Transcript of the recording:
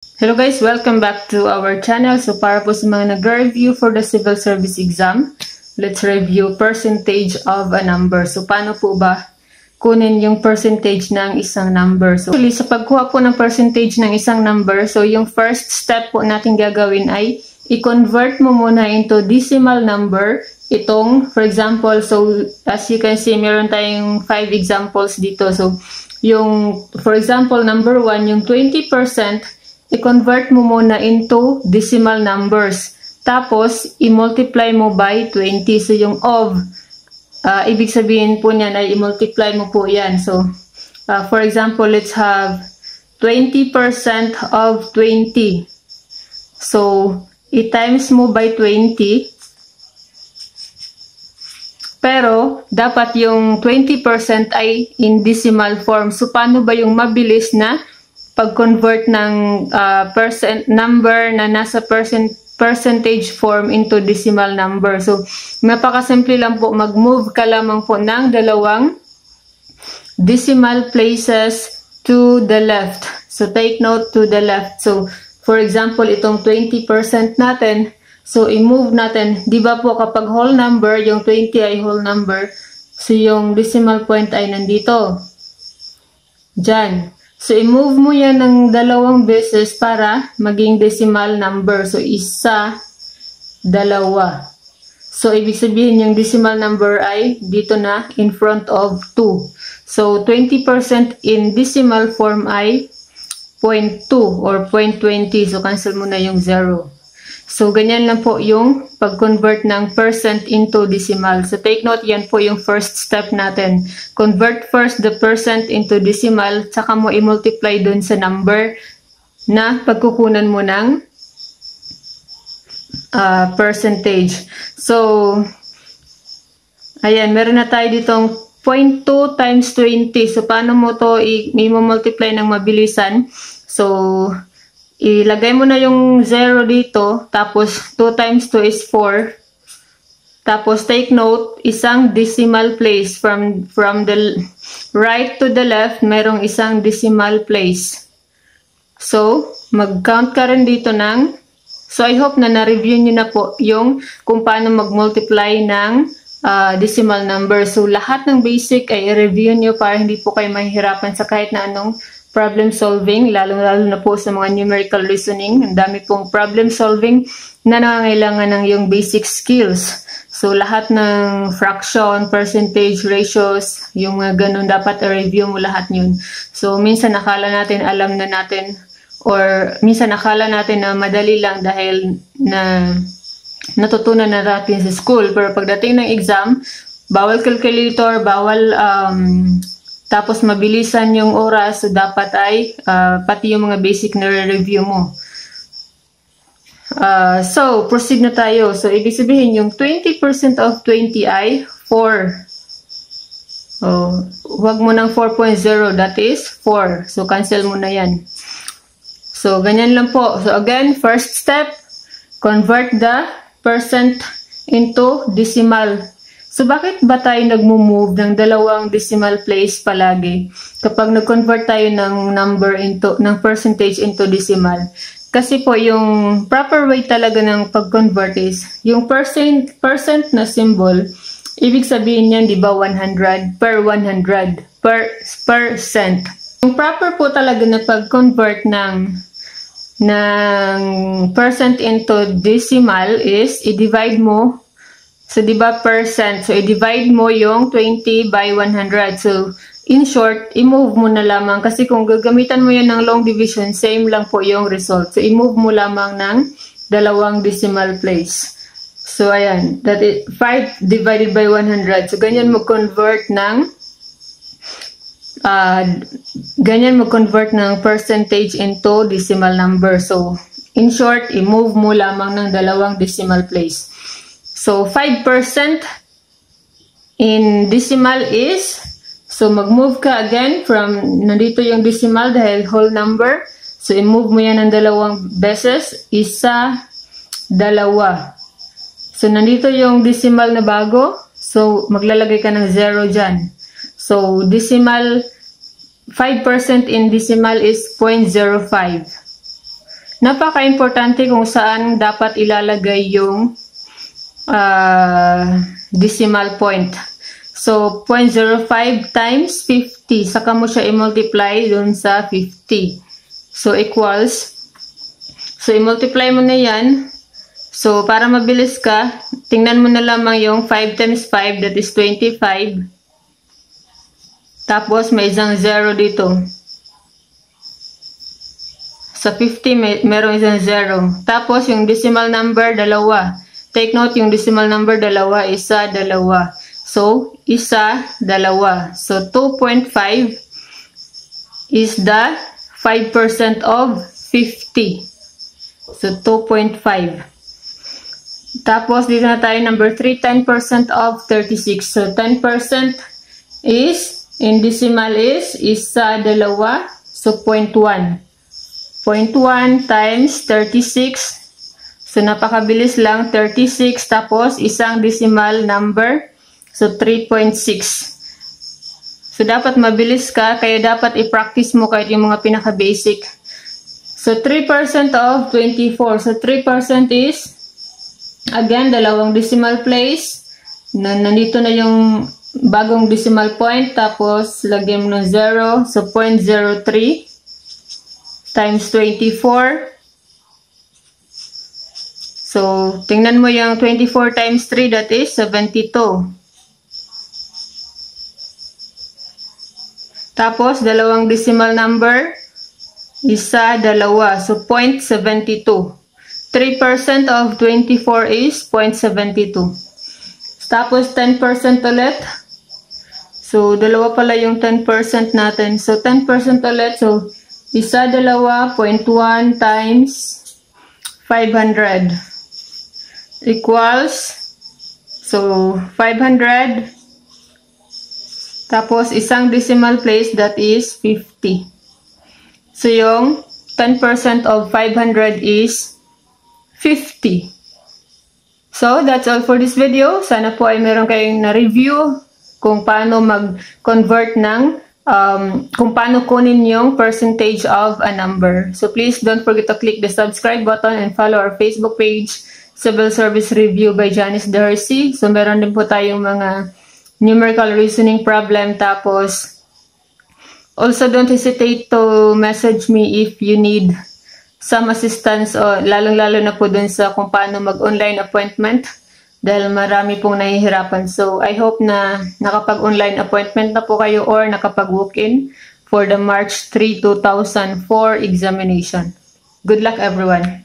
Hello guys, welcome back to our channel. So para po sa mga nag-review for the civil service exam, let's review percentage of a number. So paano po ba kunin yung percentage ng isang number? So actually, sa pagkuha po ng percentage ng isang number, so yung first step po natin gagawin ay i-convert mo muna into decimal number itong, for example, so as you can see, meron tayong 5 examples dito. So yung, for example, number 1, yung 20%, i-convert mo muna into decimal numbers. Tapos, i-multiply mo by 20. So, yung of, ibig sabihin po niyan ay i-multiply mo po yan. So, for example, let's have 20% of 20. So, i-times mo by 20. Pero, dapat yung 20% ay in decimal form. So, paano ba yung mabilis na pag-convert ng number na nasa percentage form into decimal number? So, napakasimple lang po. Mag-move ka lamang po ng dalawang decimal places to the left. So, take note to the left. So, for example, itong 20% natin, so, i-move natin. Di ba po kapag whole number, yung 20 ay whole number, so yung decimal point ay nandito. Diyan. So, i-move mo yan ng dalawang beses para maging decimal number. So, isa, dalawa. So, ibig sabihin yung decimal number ay dito na in front of 2. So, 20% in decimal form ay 0.2 or 0.20. So, cancel mo na yung 0. So, ganyan lang po yung pag-convert ng percent into decimal. So, take note, yan po yung first step natin. Convert first the percent into decimal, tsaka mo i-multiply dun sa number na pagkukunan mo ng percentage. So, ayan, meron na tayo ditong 0.2 times 20. So, paano mo to i-multiply ng mabilisan? So, ilagay mo na yung 0 dito, tapos 2 times 2 is 4. Tapos take note, isang decimal place. From the right to the left, merong isang decimal place. So, mag-count ka rin dito ng, so I hope na na-review nyo na po yung kung paano mag-multiply ng decimal number. So, lahat ng basic ay i-review nyo para hindi po kayo mahihirapan sa kahit na anong problem solving, lalo-lalo na po sa mga numerical reasoning. Ang dami pong problem solving na nangangailangan ng yung basic skills. So, lahat ng fraction, percentage, ratios, yung mga ganun, dapat i-review mo lahat yun. So, minsan akala natin, alam na natin, or minsan akala natin na madali lang dahil na natutunan na natin sa school. Pero pagdating ng exam, bawal calculator, bawal tapos mabilisan yung oras, so dapat ay pati yung mga basic na review mo. So, proceed na tayo. So, ibig sabihin yung 20% of 20 ay 4. Oh, huwag mo ng 4.0, that is 4. So, cancel mo na yan. So, ganyan lang po. So, again, first step, convert the percent into decimal. So, bakit ba tayo nagmo-move ng dalawang decimal place palagi kapag nag-convert tayo ng ng percentage into decimal? Kasi po, yung proper way talaga ng pag-convert is, yung percent na symbol, ibig sabihin yan, di ba, 100 per 100 percent. Yung proper po talaga na pag-convert ng percent into decimal is, i-divide mo. So, di ba, percent. So, i-divide mo yung 20 by 100. So, in short, i-move mo na lamang. Kasi kung gagamitan mo yan ng long division, same lang po yung result. So, i-move mo lamang ng dalawang decimal place. So, ayan. That is 5 divided by 100. So, ganyan mo convert ng percentage into decimal number. So, in short, i-move mo lamang ng dalawang decimal place. So, 5% in decimal is, so mag-move ka again from, nandito yung decimal dahil whole number. So, i-move mo yan ng dalawang beses. Isa, dalawa. So, nandito yung decimal na bago. So, maglalagay ka ng 0 dyan. So, decimal, 5% in decimal is 0.05. napaka-importante kung saan dapat ilalagay yung decimal point. So, 0.05 times 50. Saka mo siya i-multiply dun sa 50. So, equals. So, i-multiply mo na yan. So, para mabilis ka, tingnan mo na lamang yung 5 times 5, that is 25. Tapos, may isang 0 dito. Sa 50, merong isang 0. Tapos, yung decimal number, dalawa. Take note, yung decimal number, dalawa. Isa, dalawa. So, isa, dalawa. So, 2.5 is the 5% of 50. So, 2.5. Tapos, dito na tayo, number 3, 10% of 36. So, 10% is, in decimal is, isa, dalawa. So, 0.1. 0.1 times 36. So, napakabilis lang. 36, tapos, isang decimal number. So, 3.6. So, dapat mabilis ka, kaya dapat i-practice mo kahit yung mga pinaka-basic. So, 3% of 24. So, 3% is, again, dalawang decimal place. Nandito na yung bagong decimal point. Tapos, lagyan mo ng 0. So, 0.03 times 24. So, tingnan mo yung 24 times 3, that is 72. Tapos, dalawang decimal number, isa, dalawa. So, 0.72. 3% of 24 is 0.72. Tapos, 10% ulit. So, dalawa pala yung 10% natin. So, 10% ulit. So, isa, dalawa, 0.1 times 500. Equals, so, 500. Tapos, isang decimal place, that is 50. So, yung 10% of 500 is 50. So, that's all for this video. Sana po ay meron kayong na-review kung paano mag-convert ng, kung paano kunin yung percentage of a number. So, please don't forget to click the subscribe button and follow our Facebook page, Civil Service Review by Janice Darcy. So, meron din po tayong mga numerical reasoning problem. Tapos, also don't hesitate to message me if you need some assistance o lalong-lalo na po dun sa kung paano mag-online appointment dahil marami pong nahihirapan. So, I hope na nakapag-online appointment na po kayo or nakapag-walk-in for the March 3, 2004 examination. Good luck everyone!